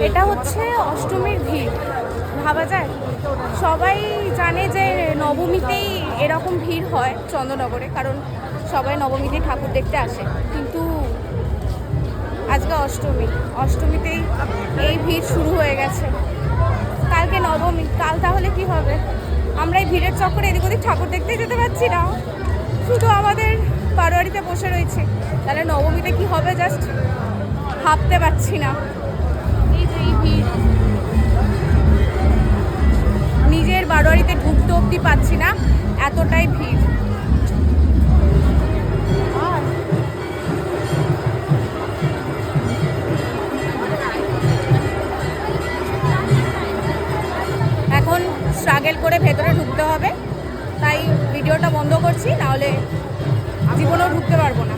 এটা হচ্ছে অষ্টমীর ভিড়, ভাবা যায়। সবাই জানে যে নবমীতেই এরকম ভিড় হয় চন্দননগরে, কারণ সবাই নবমীতেই ঠাকুর দেখতে আসে, কিন্তু আজকে অষ্টমীতেই এই ভিড় শুরু হয়ে গেছে। কালকে নবমী, কাল তাহলে কি হবে? আমরা এই ভিড়ের চক্করে এদিক ওদিক ঠাকুর দেখতে যেতে পারছি না, শুধু আমাদের বারোয়ারিতে বসে রয়েছে। তাহলে নবমীতে কি হবে জাস্ট ভাবতে পারছি না। এই যে এই ভিড়, নিজের বারোয়ারিতে ঢুকতে অবধি পাচ্ছি না, এতটাই ভিড়। এখন স্ট্রাগল করে ভেতরে ঢুকতে হবে, তাই ভিডিওটা বন্ধ করছি, নাহলে জীবনেও ঢুকতে পারবো না।